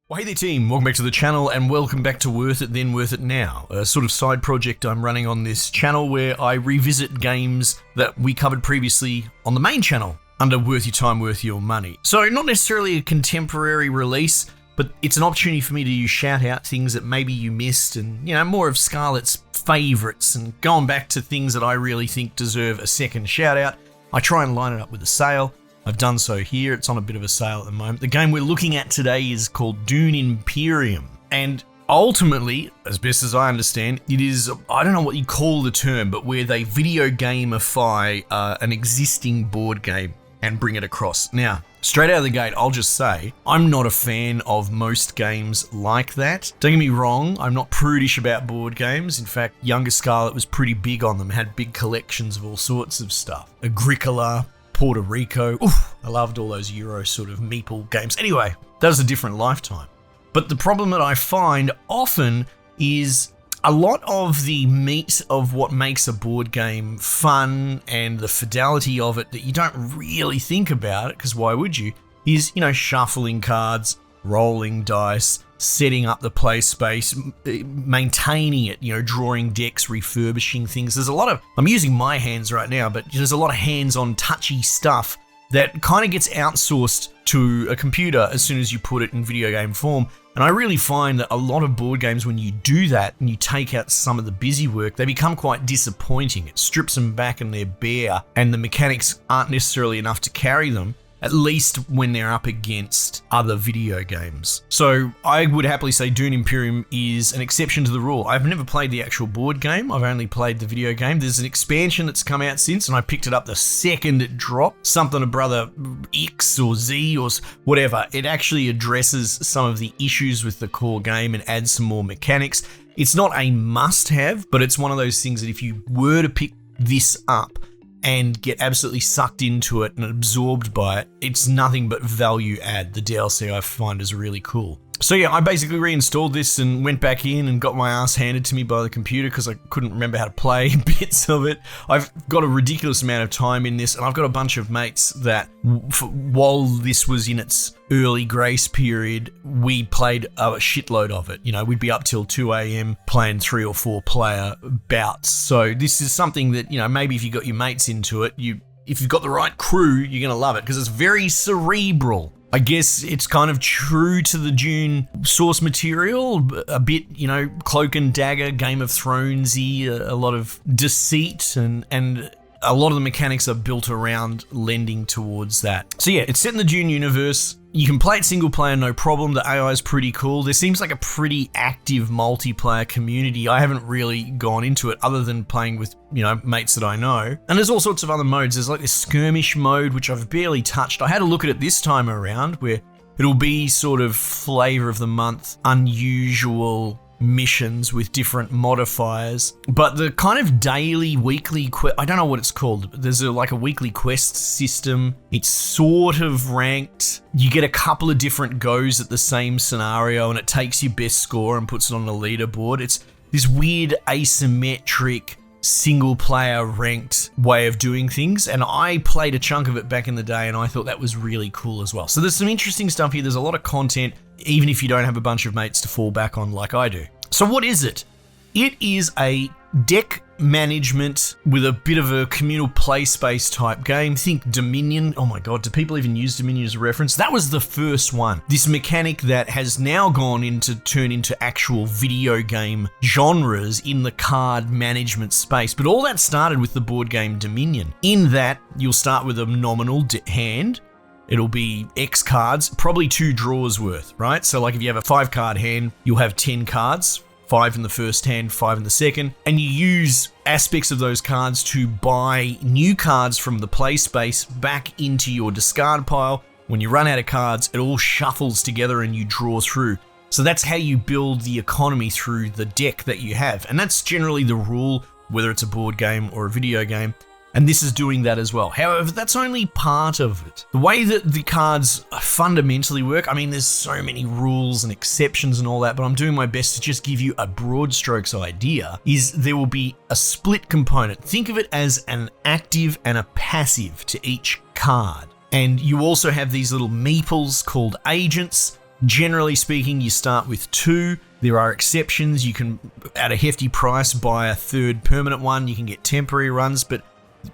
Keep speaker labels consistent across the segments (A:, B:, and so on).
A: Well, hey there team, welcome back to the channel and welcome back to Worth It Then Worth It Now, a sort of side project I'm running on this channel where I revisit games that we covered previously on the main channel under Worth Your Time, Worth Your Money. So not necessarily a contemporary release, but it's an opportunity for me to shout out things that maybe you missed and, you know, more of Scarlett's favourites and going back to things that I really think deserve a second shout out. I try and line it up with a sale. I've done so here. It's on a bit of a sale at the moment. The game we're looking at today is called Dune Imperium. And ultimately, as best as I understand, it is, I don't know what you call the term, but where they video gamify an existing board game and bring it across. Now, straight out of the gate, I'll just say, I'm not a fan of most games like that. Don't get me wrong, I'm not prudish about board games. In fact, younger Scarlett was pretty big on them, had big collections of all sorts of stuff. Agricola, Puerto Rico. Oof, I loved all those Euro sort of meeple games. Anyway, that was a different lifetime. But the problem that I find often is a lot of the meat of what makes a board game fun and the fidelity of it that you don't really think about it, because why would you, is, you know, shuffling cards, rolling dice, setting up the play space, maintaining it, you know, drawing decks, refurbishing things. There's a lot of, I'm using my hands right now, but there's a lot of hands-on touchy stuff that kind of gets outsourced to a computer as soon as you put it in video game form. And I really find that a lot of board games, when you do that and you take out some of the busy work, they become quite disappointing. It strips them back and they're bare, and the mechanics aren't necessarily enough to carry them, at least when they're up against other video games. So I would happily say Dune Imperium is an exception to the rule. I've never played the actual board game. I've only played the video game. There's an expansion that's come out since, and I picked it up the second it dropped. Something or brother X or Z or whatever. It actually addresses some of the issues with the core game and adds some more mechanics. It's not a must-have, but it's one of those things that if you were to pick this up and get absolutely sucked into it and absorbed by it, it's nothing but value add. The DLC I find is really cool. So yeah, I basically reinstalled this and went back in and got my ass handed to me by the computer because I couldn't remember how to play bits of it. I've got a ridiculous amount of time in this, and I've got a bunch of mates that, while this was in its early grace period, we played a shitload of it. You know, we'd be up till 2 a.m. playing 3 or 4 player bouts. So this is something that, you know, maybe if you got your mates into it, if you've got the right crew, you're going to love it because it's very cerebral. I guess it's kind of true to the Dune source material, a bit, you know, cloak and dagger, Game of Thrones-y, a lot of deceit, and a lot of the mechanics are built around lending towards that. So yeah, it's set in the Dune universe. You can play it single player, no problem. The AI is pretty cool. There seems like a pretty active multiplayer community. I haven't really gone into it other than playing with, you know, mates that I know. And there's all sorts of other modes. There's like this skirmish mode, which I've barely touched. I had a look at it this time around where it'll be sort of flavor of the month, unusual missions with different modifiers, but the kind of daily, weekly I don't know what it's called, but there's like a weekly quest system. It's sort of ranked. You get a couple of different goes at the same scenario and it takes your best score and puts it on the leaderboard. It's this weird asymmetric single player ranked way of doing things, and I played a chunk of it back in the day and I thought that was really cool as well. So there's some interesting stuff here. There's a lot of content, even if you don't have a bunch of mates to fall back on like I do. So what is it? It is a deck management with a bit of a communal play space type game. Think Dominion. Oh my god, do people even use Dominion as a reference? That was the first one. This mechanic that has now gone into turn into actual video game genres in the card management space. But all that started with the board game Dominion. In that, you'll start with a nominal hand. It'll be X cards, probably 2 draws worth, right? So like if you have a 5-card hand, you'll have 10 cards, 5 in the first hand, 5 in the second, and you use aspects of those cards to buy new cards from the play space back into your discard pile. When you run out of cards, it all shuffles together and you draw through. So that's how you build the economy through the deck that you have. And that's generally the rule, whether it's a board game or a video game. And this is doing that as well. However, that's only part of it. The way that the cards fundamentally work, I mean, there's so many rules and exceptions and all that, but I'm doing my best to just give you a broad strokes idea, is there will be a split component. Think of it as an active and a passive to each card. And you also have these little meeples called agents Generally speaking, you start with 2. There are exceptions. You can, at a hefty price, buy a 3rd permanent one. You can get temporary runs, but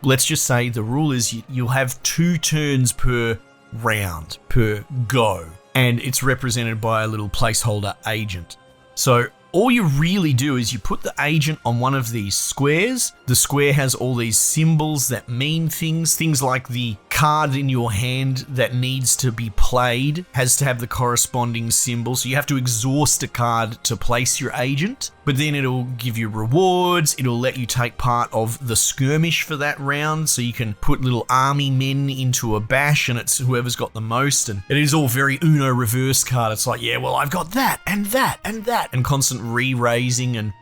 A: let's just say the rule is you'll have 2 turns per round, per go, and it's represented by a little placeholder agent. So all you really do is you put the agent on one of these squares. The square has all these symbols that mean things like the card in your hand that needs to be played has to have the corresponding symbol. So you have to exhaust a card to place your agent, but then it'll give you rewards. It'll let you take part of the skirmish for that round. So you can put little army men into a bash and it's whoever's got the most. And it is all very Uno reverse card. It's like, yeah, well, I've got that and that and that, and constant re-raising and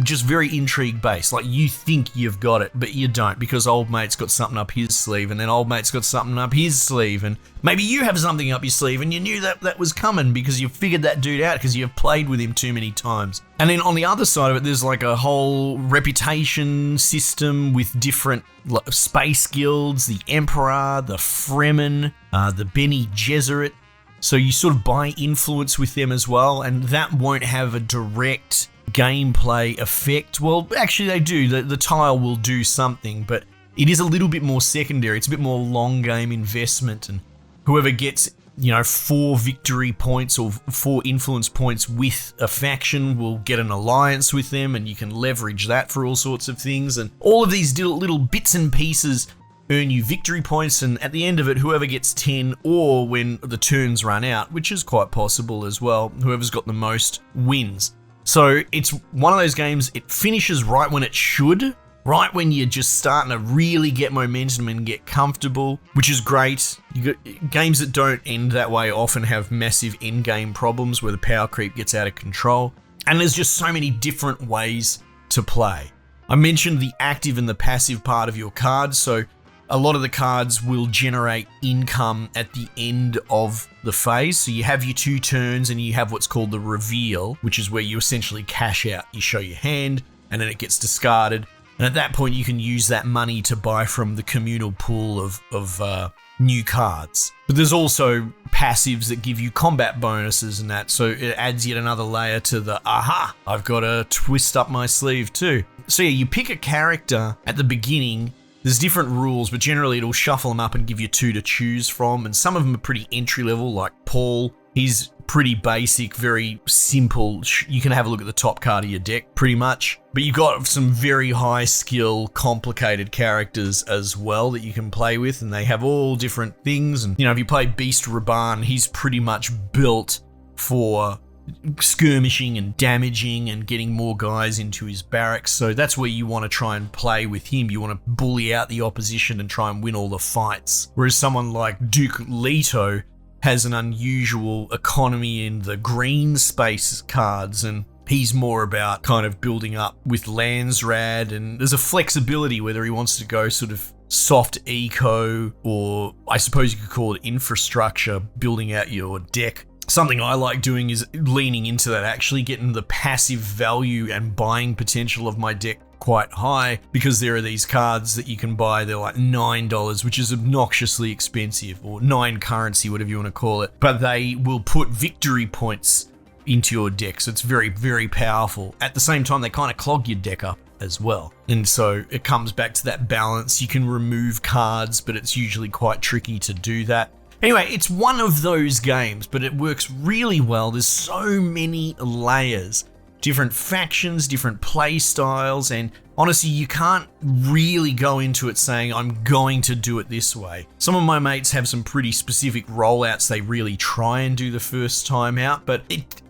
A: just very intrigue based. Like you think you've got it, but you don't, because old mate's got something up his sleeve, and then old mate's got something up his sleeve, and maybe you have something up your sleeve and you knew that was coming because you figured that dude out because you've played with him too many times. And then on the other side of it, there's like a whole reputation system with different space guilds, the Emperor, the Fremen, the Bene Gesserit. So you sort of buy influence with them as well, and that won't have a direct gameplay effect. Well, actually they do. The tile will do something, but it is a little bit more secondary. It's a bit more long game investment, and whoever gets, 4 victory points or 4 influence points with a faction will get an alliance with them, and you can leverage that for all sorts of things. And all of these little bits and pieces earn you victory points, and at the end of it, whoever gets 10, or when the turns run out, which is quite possible as well, whoever's got the most wins. So it's one of those games, it finishes right when it should, right when you're just starting to really get momentum and get comfortable, which is great. Games that don't end that way often have massive end-game problems where the power creep gets out of control, and there's just so many different ways to play. I mentioned the active and the passive part of your cards, so a lot of the cards will generate income at the end of the phase. So you have your 2 turns and you have what's called the reveal, which is where you essentially cash out. You show your hand and then it gets discarded. And at that point, you can use that money to buy from the communal pool of new cards. But there's also passives that give you combat bonuses and that. So it adds yet another layer to the, aha, I've got a twist up my sleeve too. So yeah, you pick a character at the beginning. There's different rules, but generally it'll shuffle them up and give you 2 to choose from, and some of them are pretty entry level, like Paul. He's pretty basic, very simple. You can have a look at the top card of your deck, pretty much. But you've got some very high skill, complicated characters as well that you can play with, and they have all different things. And, if you play Beast Raban, he's pretty much built for skirmishing and damaging and getting more guys into his barracks. So that's where you want to try and play with him. You want to bully out the opposition and try and win all the fights. Whereas someone like Duke Leto has an unusual economy in the green space cards, and he's more about kind of building up with Landsrad, and there's a flexibility whether he wants to go sort of soft eco, or I suppose you could call it infrastructure, building out your deck. Something I like doing is leaning into that, actually getting the passive value and buying potential of my deck quite high, because there are these cards that you can buy. They're like $9, which is obnoxiously expensive, or 9 currency, whatever you want to call it. But they will put victory points into your deck, so it's very, very powerful. At the same time, they kind of clog your deck up as well. And so it comes back to that balance. You can remove cards, but it's usually quite tricky to do that. Anyway, it's one of those games, but it works really well. There's so many layers, different factions, different play styles, and honestly, you can't really go into it saying, I'm going to do it this way. Some of my mates have some pretty specific rollouts they really try and do the first time out, but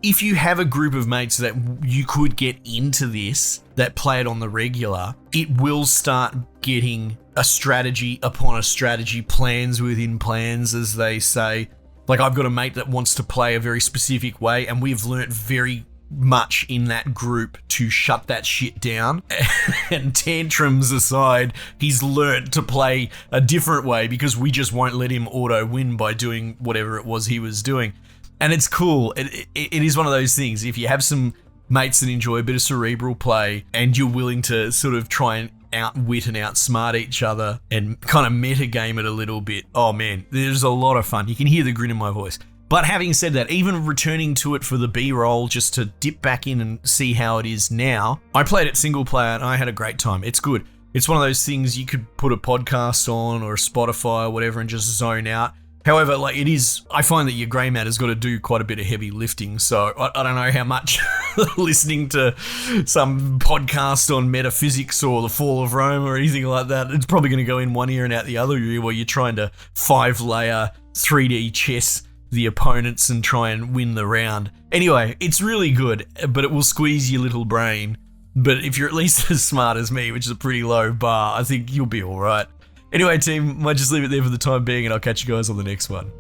A: if you have a group of mates that you could get into this, that play it on the regular, it will start getting a strategy upon a strategy, plans within plans, as they say. Like, I've got a mate that wants to play a very specific way, and we've learnt very much in that group to shut that shit down. And tantrums aside, he's learnt to play a different way because we just won't let him auto win by doing whatever it was he was doing. And it's cool. It is one of those things. If you have some mates that enjoy a bit of cerebral play and you're willing to sort of try and outwit and outsmart each other and kind of metagame it a little bit, oh man, there's a lot of fun. You can hear the grin in my voice. But having said that, even returning to it for the B-roll just to dip back in and see how it is now, I played it single player and I had a great time. It's good. It's one of those things you could put a podcast on or a Spotify or whatever and just zone out. However, like it is, I find that your grey matter's got to do quite a bit of heavy lifting, so I don't know how much listening to some podcast on metaphysics or the fall of Rome or anything like that, it's probably going to go in one ear and out the other ear while you're trying to 5-layer 3D chess the opponents and try and win the round. Anyway, it's really good, but it will squeeze your little brain. But if you're at least as smart as me, which is a pretty low bar, I think you'll be alright. Anyway, team, might just leave it there for the time being, and I'll catch you guys on the next one.